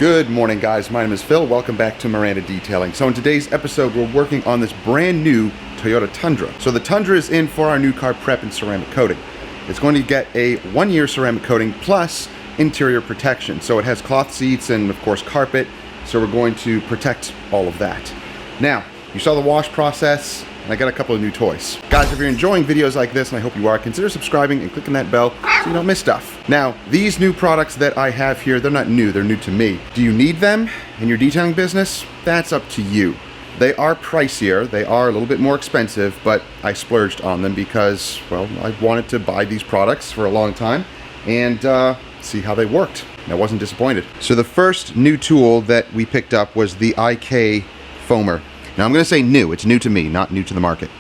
Good morning, guys. My name is Phil. Welcome back to Miranda Detailing. So in today's episode, we're working on this brand new Toyota Tundra. So the Tundra is in for our new car prep and ceramic coating. It's going to get a 1-year ceramic coating plus interior protection. So it has cloth seats and of course carpet. So we're going to protect all of that. Now, you saw the wash process, and I got a couple of new toys. Guys, if you're enjoying videos like this, and I hope you are, consider subscribing and clicking that bell so you don't miss stuff. Now, these new products that I have here, they're not new, they're new to me. Do you need them in your detailing business? That's up to you. They are pricier, they are a little bit more expensive, but I splurged on them because, well, I wanted to buy these products for a long time and see how they worked. And I wasn't disappointed. So the first new tool that we picked up was the IK foamer. Now I'm going to say new, it's new to me, not new to the market.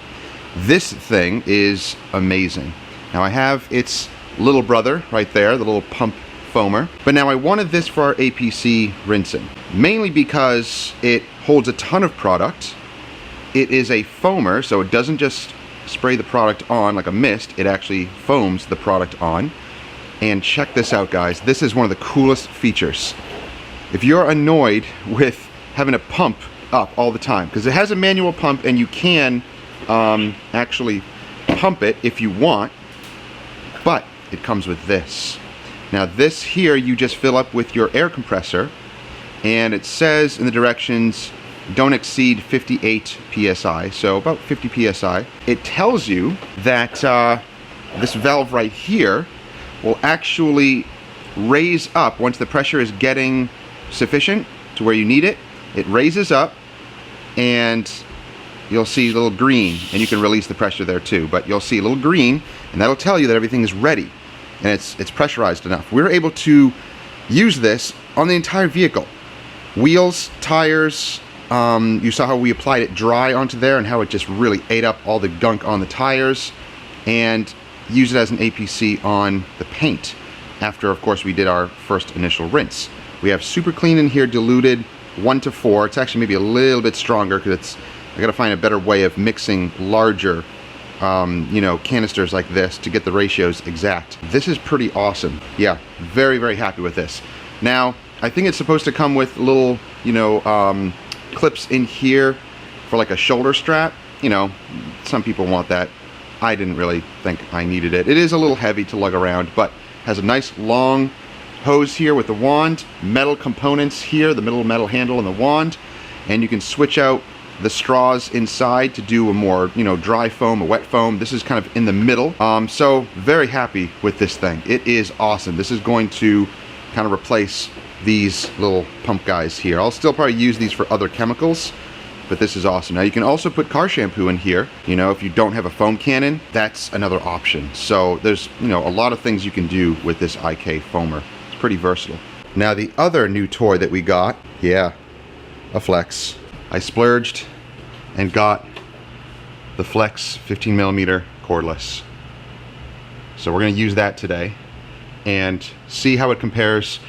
This thing is amazing. Now I have its little brother right there, the little pump foamer. But now I wanted this for our APC rinsing, mainly because it holds a ton of product. It is a foamer, so it doesn't just spray the product on like a mist, it actually foams the product on. And check this out, guys, this is one of the coolest features. If you're annoyed with having a pump up all the time, because it has a manual pump and you can actually pump it if you want, but it comes with this. Now this here, you just fill up with your air compressor, and it says in the directions don't exceed 58 psi, so about 50 psi. It tells you that this valve right here will actually raise up once the pressure is getting sufficient to where you need it. It raises up and you'll see a little green, and you can release the pressure there too, but you'll see a little green and that'll tell you that everything is ready and it's pressurized enough. We're able to use this on the entire vehicle. Wheels, tires, you saw how we applied it dry onto there and how it just really ate up all the gunk on the tires, and use it as an APC on the paint after of course we did our first initial rinse. We have super clean in here, diluted 1 to 4. It's actually maybe a little bit stronger because I gotta find a better way of mixing larger canisters like this to get the ratios exact. This is pretty awesome. Yeah, very, very happy with this. Now, I think it's supposed to come with little, clips in here for like a shoulder strap. Some people want that. I didn't really think I needed it. It is a little heavy to lug around, but has a nice long hose here with the wand, metal components here, the middle metal handle and the wand, and you can switch out the straws inside to do a more, dry foam, a wet foam. This is kind of in the middle. So very happy with this thing. It is awesome. This is going to kind of replace these little pump guys here. I'll still probably use these for other chemicals, but this is awesome. Now you can also put car shampoo in here. If you don't have a foam cannon, that's another option. So there's, a lot of things you can do with this IK foamer. It's pretty versatile. Now the other new toy that we got, yeah, a Flex. I splurged and got the Flex 15mm cordless. So we're gonna use that today and see how it compares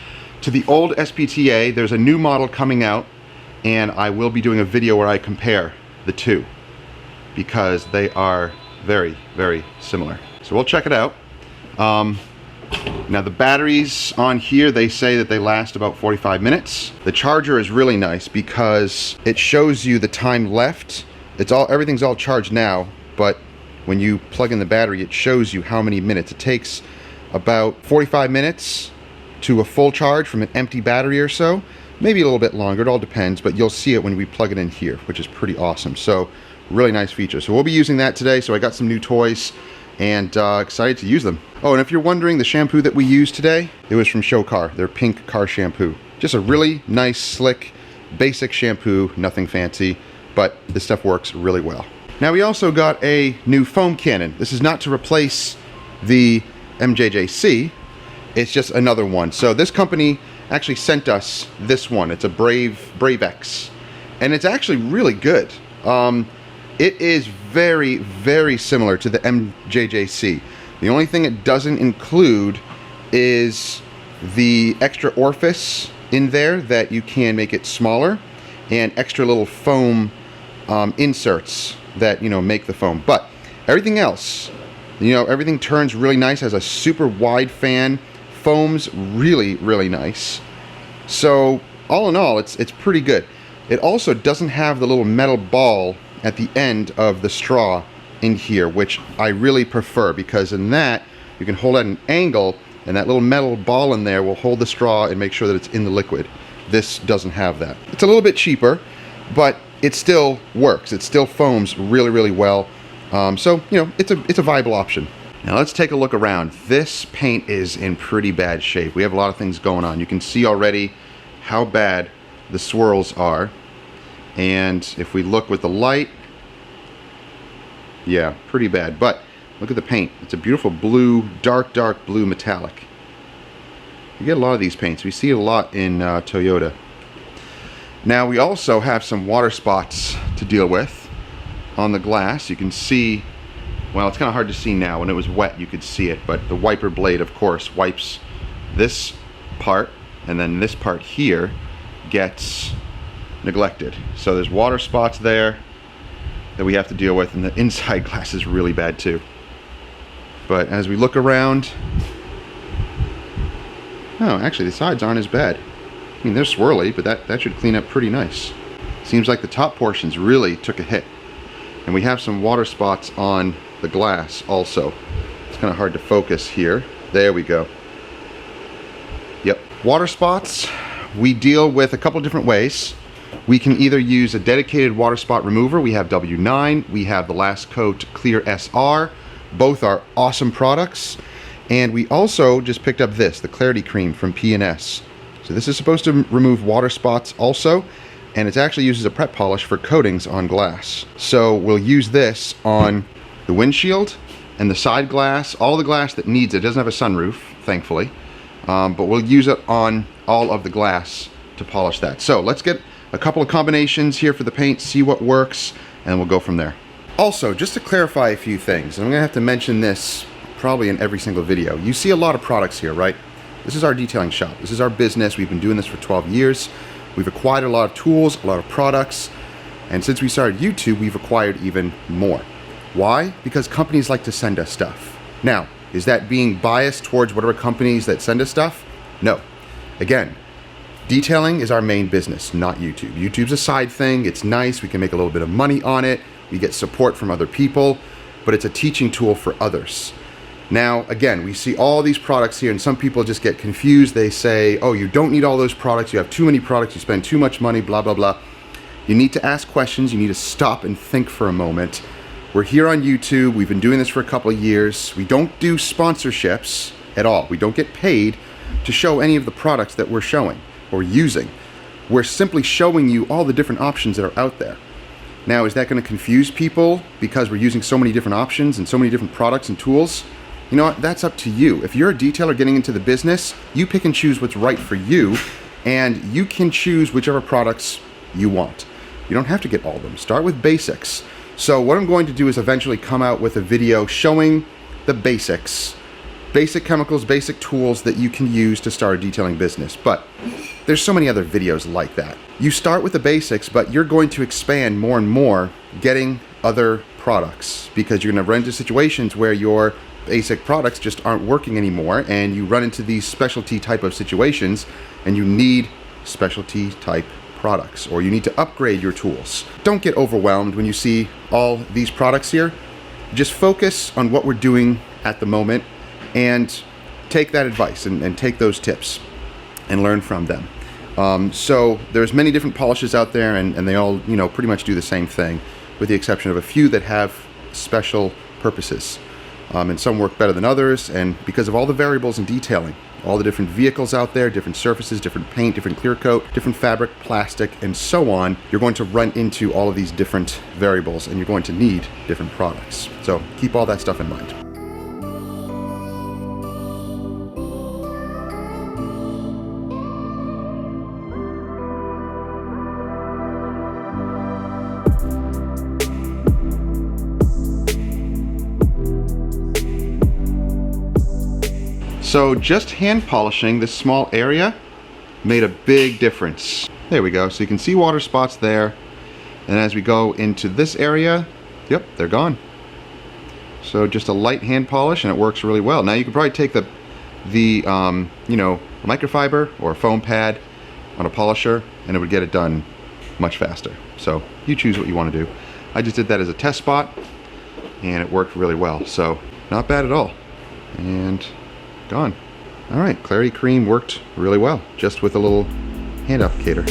to the old SPTA. There's a new model coming out, and I will be doing a video where I compare the two because they are very, very similar. So we'll check it out. Now the batteries on here, they say that they last about 45 minutes. The charger is really nice because it shows you the time left. Everything's all charged now, but when you plug in the battery, it shows you how many minutes. It takes about 45 minutes to a full charge from an empty battery or so. Maybe a little bit longer, it all depends, but you'll see it when we plug it in here, which is pretty awesome. So really nice feature. So we'll be using that today. So I got some new toys and excited to use them. Oh, and if you're wondering, the shampoo that we used today, it was from Show Car, their pink car shampoo. Just a really nice, slick, basic shampoo, nothing fancy, but this stuff works really well. Now we also got a new foam cannon. This is not to replace the MJJC, it's just another one. So this company actually sent us this one. It's a Brave X, and it's actually really good. It is very, very similar to the MJJC. The only thing it doesn't include is the extra orifice in there that you can make it smaller, and extra little foam inserts that make the foam. But everything else, everything turns really nice. Has a super wide fan, foams really, really nice. So all in all, it's pretty good. It also doesn't have the little metal ball at the end of the straw in here, which I really prefer, because in that you can hold at an angle and that little metal ball in there will hold the straw and make sure that it's in the liquid. This doesn't have that. It's a little bit cheaper, but it still works. It still foams really, really well. So, you know, it's a viable option. Now let's take a look around. This paint is in pretty bad shape. We have a lot of things going on. You can see already how bad the swirls are. And if we look with the light, yeah, pretty bad. But look at the paint. It's a beautiful blue, dark blue metallic. You get a lot of these paints. We see it a lot in Toyota. Now we also have some water spots to deal with on the glass. You can see, well, it's kind of hard to see now. When it was wet, you could see it, but the wiper blade, of course, wipes this part, and then this part here gets neglected. So there's water spots there that we have to deal with, and the inside glass is really bad too. But as we look around, oh, actually the sides aren't as bad. I mean, they're swirly, but that should clean up pretty nice. Seems like the top portions really took a hit. And we have some water spots on the glass also. It's kind of hard to focus here. There we go. Yep. Water spots, we deal with a couple different ways. We can either use a dedicated water spot remover. We have W9, we have the Last Coat Clear SR. Both are awesome products. And we also just picked up this, the Clarity Cream from P&S. So this is supposed to remove water spots also, and it's actually used as a prep polish for coatings on glass. So we'll use this on the windshield and the side glass, all the glass that needs it. It doesn't have a sunroof, thankfully, but we'll use it on all of the glass to polish that. So let's get a couple of combinations here for the paint, see what works, and we'll go from there. Also, just to clarify a few things, and I'm gonna have to mention this probably in every single video. You see a lot of products here, right? This is our detailing shop. This is our business. We've been doing this for 12 years. We've acquired a lot of tools, a lot of products, and since we started YouTube, we've acquired even more. Why? Because companies like to send us stuff. Now, is that being biased towards whatever companies that send us stuff? No. Again, detailing is our main business, not YouTube. YouTube's a side thing. It's nice. We can make a little bit of money on it. We get support from other people, but it's a teaching tool for others. Now, again, we see all these products here, and some people just get confused. They say, oh, you don't need all those products. You have too many products. You spend too much money, blah, blah, blah. You need to ask questions. You need to stop and think for a moment. We're here on YouTube. We've been doing this for a couple of years. We don't do sponsorships at all. We don't get paid to show any of the products that we're showing or using. We're simply showing you all the different options that are out there. Now, is that going to confuse people because we're using so many different options and so many different products and tools? You know what? That's up to you. If you're a detailer getting into the business, you pick and choose what's right for you, and you can choose whichever products you want. You don't have to get all of them. Start with basics. So what I'm going to do is eventually come out with a video showing the basics, basic chemicals, basic tools that you can use to start a detailing business. But there's so many other videos like that. You start with the basics, but you're going to expand more and more getting other products, because you're going to run into situations where your basic products just aren't working anymore, and you run into these specialty type of situations and you need specialty type products, or you need to upgrade your tools. Don't get overwhelmed when you see all these products here. Just focus on what we're doing at the moment and take that advice and take those tips and learn from them. So there's many different polishes out there, and they all, you know, pretty much do the same thing, with the exception of a few that have special purposes. And some work better than others, and because of all the variables in detailing, all the different vehicles out there, different surfaces, different paint, different clear coat, different fabric, plastic, and so on, you're going to run into all of these different variables, and you're going to need different products. So keep all that stuff in mind. So just hand polishing this small area made a big difference. There we go. So you can see water spots there. And as we go into this area, yep, they're gone. So just a light hand polish, and it works really well. Now you could probably take the you know, microfiber or a foam pad on a polisher and it would get it done much faster. So you choose what you want to do. I just did that as a test spot and it worked really well. So not bad at all. And gone. All right, Clarity Cream worked really well, just with a little hand applicator.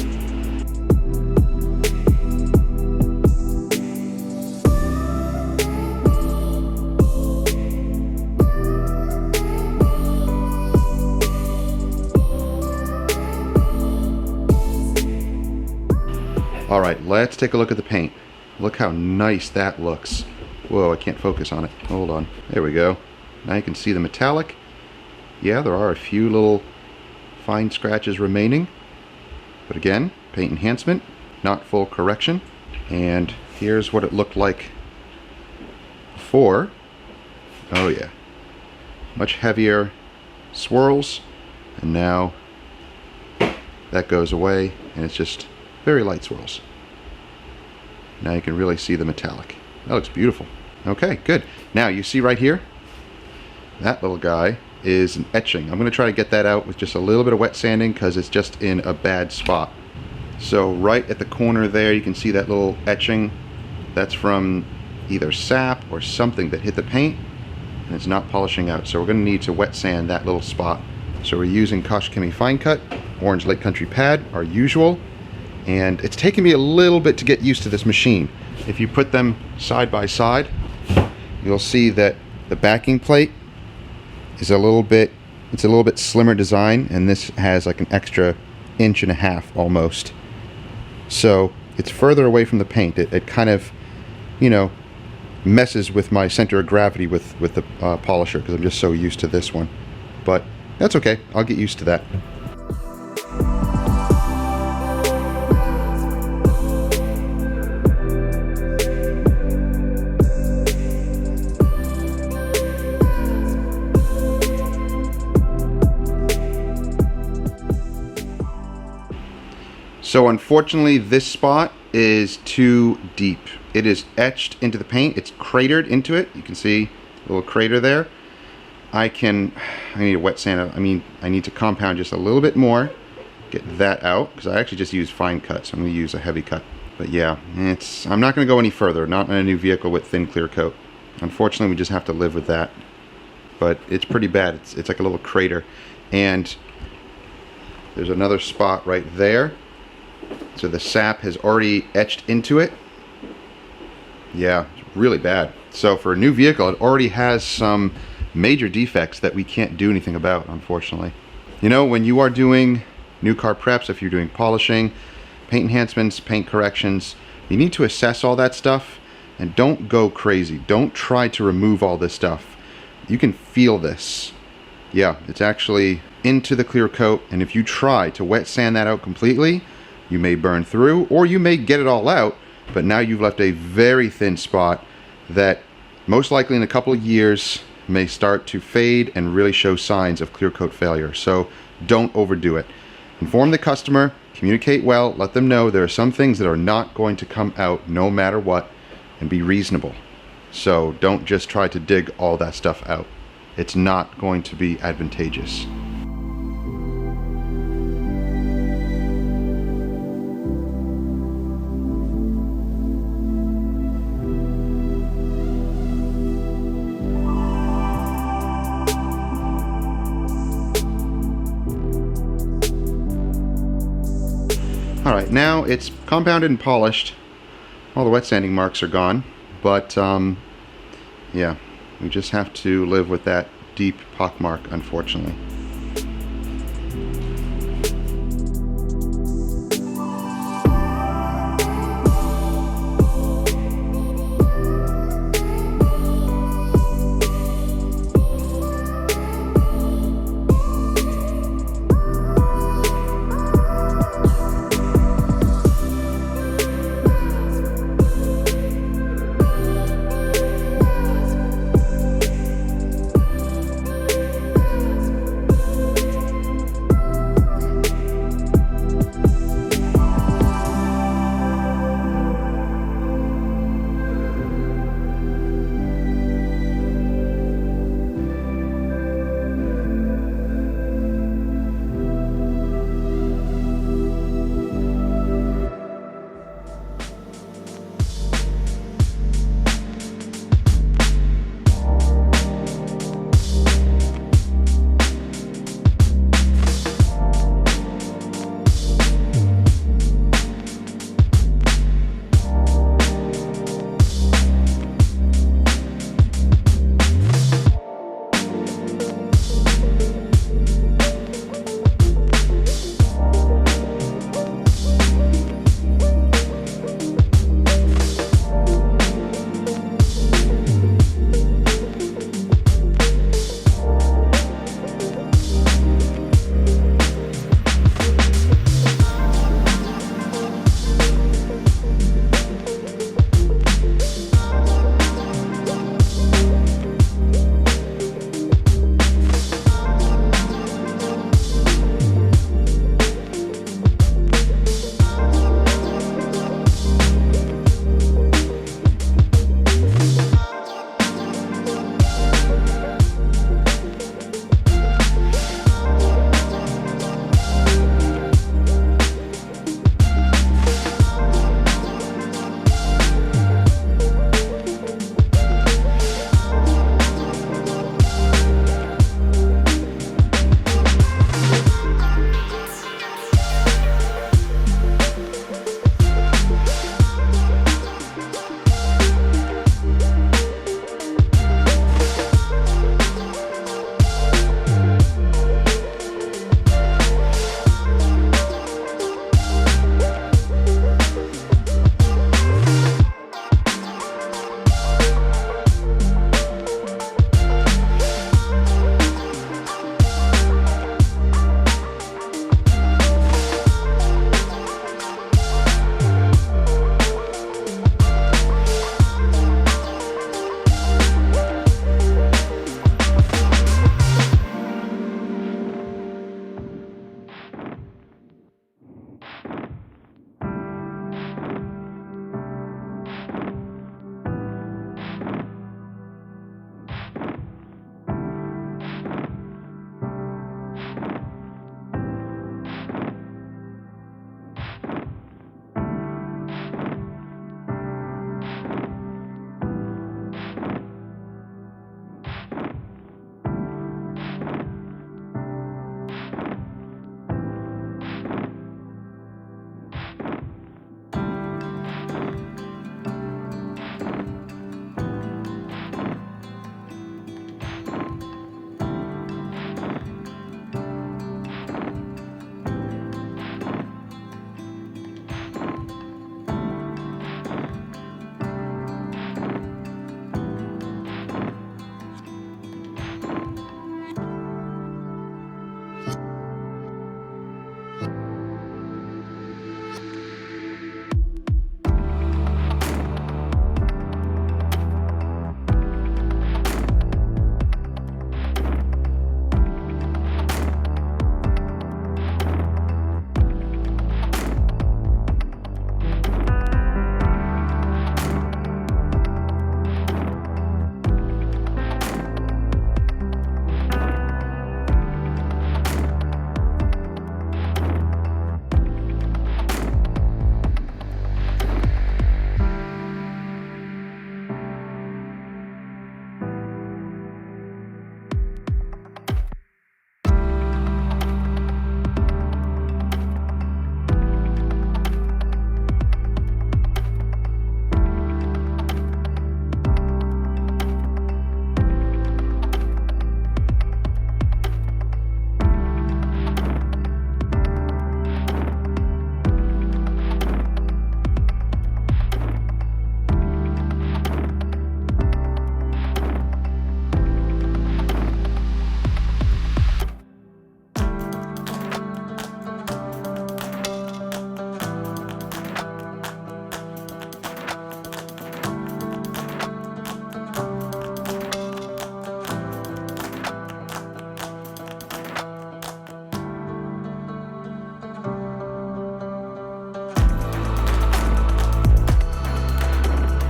All right, let's take a look at the paint. Look how nice that looks. Whoa, I can't focus on it. Hold on. There we go. Now you can see the metallic. Yeah, there are a few little fine scratches remaining. But again, paint enhancement, not full correction. And here's what it looked like before. Oh yeah. Much heavier swirls. And now that goes away and it's just very light swirls. Now you can really see the metallic. That looks beautiful. Okay, good. Now you see right here, that little guy is an etching. I'm going to try to get that out with just a little bit of wet sanding because it's just in a bad spot. So right at the corner there, you can see that little etching. That's from either sap or something that hit the paint and it's not polishing out. So we're going to need to wet sand that little spot. So we're using Kosh Chemie Fine Cut, Orange Lake Country Pad, our usual. And it's taken me a little bit to get used to this machine. If you put them side by side, you'll see that the backing plate is a little bit slimmer design, and this has like an extra 1.5 inches almost. So it's further away from the paint. It kind of, you know, messes with my center of gravity with the polisher because I'm just so used to this one. But that's okay, I'll get used to that. So unfortunately, this spot is too deep. It is etched into the paint. It's cratered into it. You can see a little crater there. I need a wet sand. I need to compound just a little bit more, get that out, because I actually just use fine cut, so I'm going to use a heavy cut. But yeah, I'm not going to go any further, not in a new vehicle with thin clear coat. Unfortunately, we just have to live with that. But it's pretty bad. It's like a little crater. And there's another spot right there. So the sap has already etched into it. Yeah, it's really bad. So for a new vehicle, it already has some major defects that we can't do anything about, unfortunately. You know, when you are doing new car preps, if you're doing polishing, paint enhancements, paint corrections, you need to assess all that stuff and don't go crazy. Don't try to remove all this stuff. You can feel this. Yeah, it's actually into the clear coat, and if you try to wet sand that out completely, you may burn through, or you may get it all out, but now you've left a very thin spot that most likely in a couple of years may start to fade and really show signs of clear coat failure. So don't overdo it. Inform the customer, communicate well, let them know there are some things that are not going to come out no matter what, and be reasonable. So don't just try to dig all that stuff out. It's not going to be advantageous. Alright, now it's compounded and polished. All the wet sanding marks are gone, but yeah, we just have to live with that deep pock mark, unfortunately.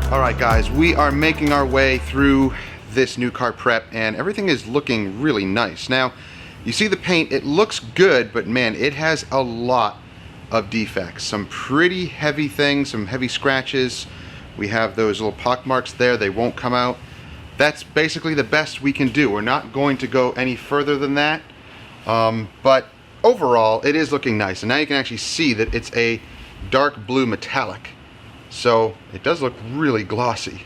All right, guys, we are making our way through this new car prep, and everything is looking really nice. Now, you see the paint, it looks good, but man, it has a lot of defects. Some pretty heavy things, some heavy scratches. We have those little pock marks there, they won't come out. That's basically the best we can do. We're not going to go any further than that, but overall, it is looking nice. And now you can actually see that it's a dark blue metallic. So it does look really glossy.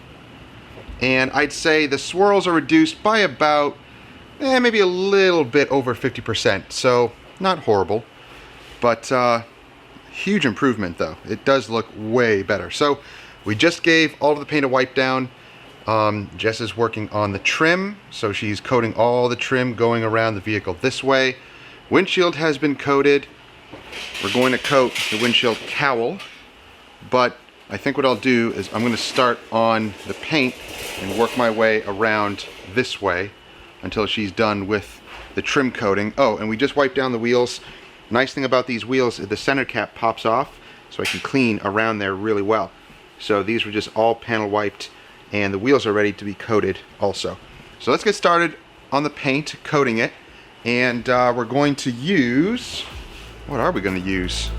And I'd say the swirls are reduced by about maybe a little bit over 50%. So not horrible, but huge improvement though. It does look way better. So we just gave all of the paint a wipe down. Jess is working on the trim. So she's coating all the trim going around the vehicle this way. Windshield has been coated. We're going to coat the windshield cowl, but I think what I'll do is I'm going to start on the paint and work my way around this way until she's done with the trim coating. Oh, and we just wiped down the wheels. Nice thing about these wheels is the center cap pops off, so I can clean around there really well. So these were just all panel wiped, and the wheels are ready to be coated also. So let's get started on the paint, coating it, and we're going to use, what are we going to use?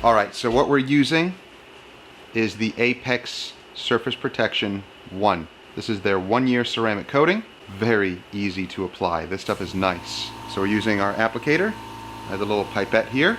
Alright, so what we're using is the Apex Surface Protection 1. This is their 1-year ceramic coating. Very easy to apply. This stuff is nice. So we're using our applicator. I have a little pipette here.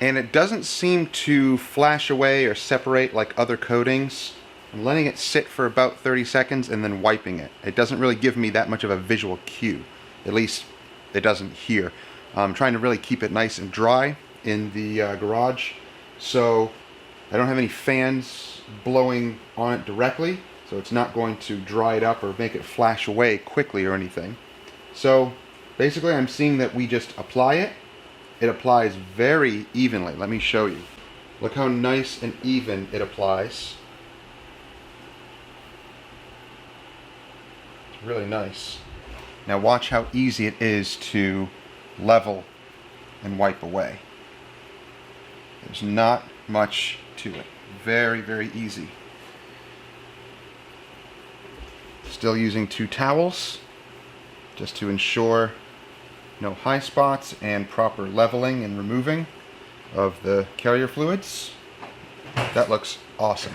And it doesn't seem to flash away or separate like other coatings. I'm letting it sit for about 30 seconds and then wiping it. It doesn't really give me that much of a visual cue. At least it doesn't here. I'm trying to really keep it nice and dry in the garage. So I don't have any fans blowing on it directly. So it's not going to dry it up or make it flash away quickly or anything. So basically I'm seeing that we just apply it. It applies very evenly. Let me show you. Look how nice and even it applies. It's really nice. Now watch how easy it is to level and wipe away. There's not much to it. Very, very easy. Still using 2 towels just to ensure no high spots and proper leveling and removing of the carrier fluids. That looks awesome.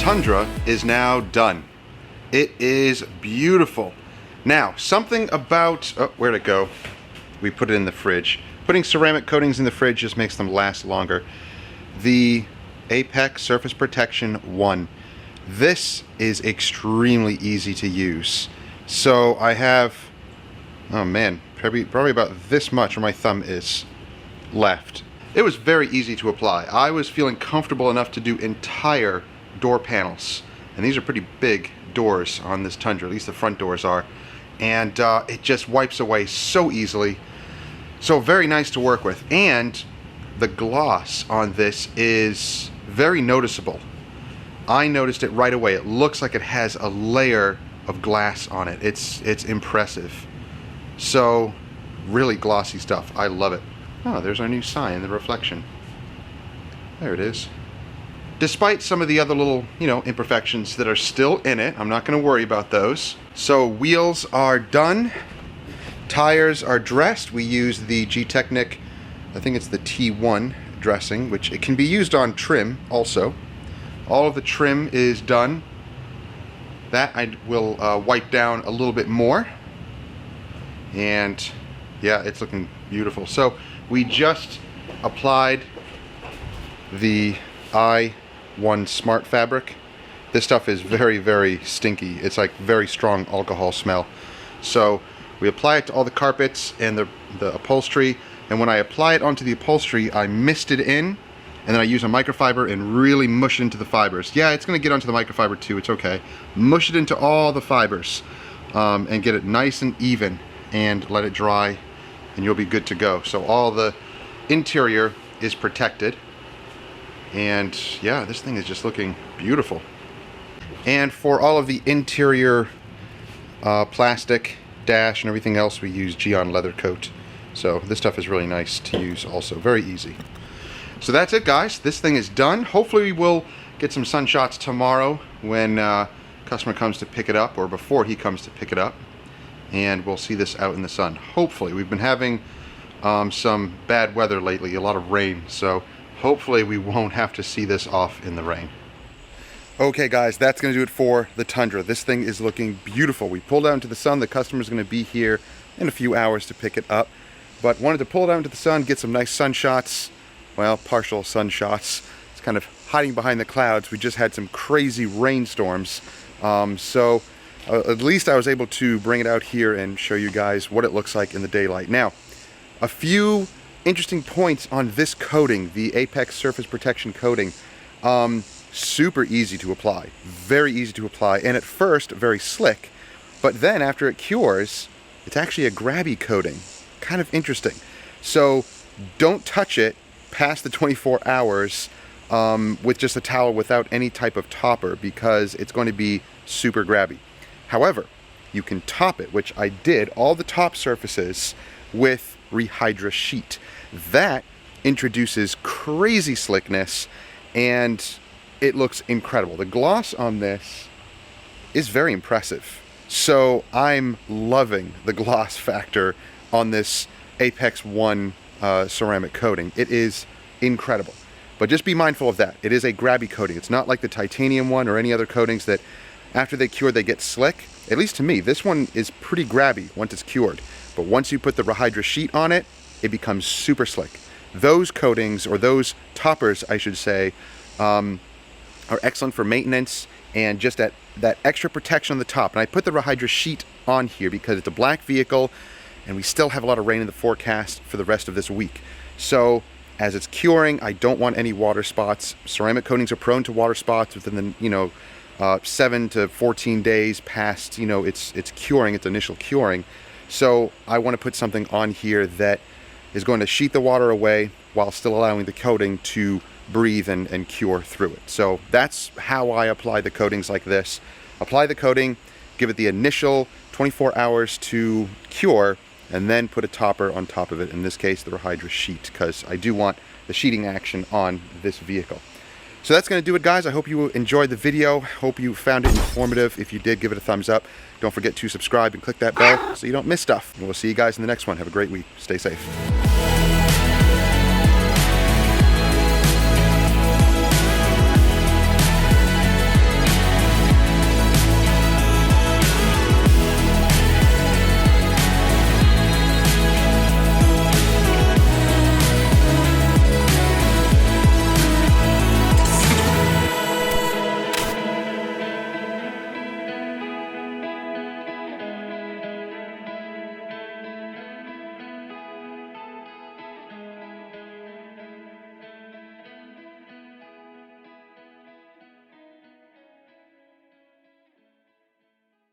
Tundra is now done. It is beautiful. Now, something about, oh, where'd it go? We put it in the fridge. Putting ceramic coatings in the fridge just makes them last longer. The Apex Surface Protection 1. This is extremely easy to use. So I have, oh man, probably about this much where my thumb is left. It was very easy to apply. I was feeling comfortable enough to do entire door panels. And these are pretty big doors on this Tundra, at least the front doors are. And it just wipes away so easily. So very nice to work with. And the gloss on this is very noticeable. I noticed it right away. It looks like it has a layer of glass on it. It's impressive. So really glossy stuff. I love it. Oh, there's our new sign, the reflection. There it is. Despite some of the other little, imperfections that are still in it, I'm not going to worry about those. So wheels are done. Tires are dressed. We use the G-Technic, I think it's the T1 dressing, which it can be used on trim also. All of the trim is done. That I will wipe down a little bit more. And yeah, it's looking beautiful. So we just applied the I1 Smart Fabric. This stuff is very, very stinky. It's like very strong alcohol smell. So we apply it to all the carpets and the upholstery. And when I apply it onto the upholstery, I mist it in. And then I use a microfiber and really mush it into the fibers. Yeah, it's going to get onto the microfiber too. It's okay. Mush it into all the fibers and get it nice and even and let it dry and you'll be good to go. So all the interior is protected. And yeah, this thing is just looking beautiful. And for all of the interior plastic, dash, and everything else, we use Geon leather coat. So this stuff is really nice to use also. Very easy. So that's it, guys. This thing is done. Hopefully we will get some sun shots tomorrow when customer comes to pick it up, or before he comes to pick it up. And we'll see this out in the sun. Hopefully. We've been having some bad weather lately, a lot of rain. So hopefully we won't have to see this off in the rain. Okay, guys, that's going to do it for the Tundra. This thing is looking beautiful. We pulled out into the sun. The customer's going to be here in a few hours to pick it up. But wanted to pull it out into the sun, get some nice sun shots. Well, partial sun shots. It's kind of hiding behind the clouds. We just had some crazy rainstorms. So at least I was able to bring it out here and show you guys what it looks like in the daylight. Now, a few interesting points on this coating, the Apex Surface Protection coating. Super easy to apply. Very easy to apply. And at first, very slick. But then after it cures, it's actually a grabby coating. Kind of interesting. So don't touch it past the 24 hours with just a towel without any type of topper, because it's going to be super grabby. However, you can top it, which I did, all the top surfaces with Rehydra sheet. That introduces crazy slickness and it looks incredible. The gloss on this is very impressive. So I'm loving the gloss factor on this Apex 1 ceramic coating. It is incredible. But just be mindful of that. It is a grabby coating. It's not like the titanium one or any other coatings that after they cure they get slick. At least to me, this one is pretty grabby once it's cured. But once you put the Rehydra sheet on it, it becomes super slick. Those coatings, or those toppers I should say, are excellent for maintenance and just that extra protection on the top. And I put the Rehydra sheet on here because it's a black vehicle and we still have a lot of rain in the forecast for the rest of this week. So as it's curing, I don't want any water spots. Ceramic coatings are prone to water spots within the 7 to 14 days past it's curing, its initial curing. So I want to put something on here that is going to sheet the water away while still allowing the coating to breathe and cure through it. So that's how I apply the coatings like this. Apply the coating, give it the initial 24 hours to cure, and then put a topper on top of it, in this case the Rehydra sheet, because I do want the sheeting action on this vehicle. So that's going to do it, guys. I hope you enjoyed the video. Hope you found it informative. If you did, give it a thumbs up. Don't forget to subscribe and click that bell so you don't miss stuff. And we'll see you guys in the next one. Have a great week. Stay safe.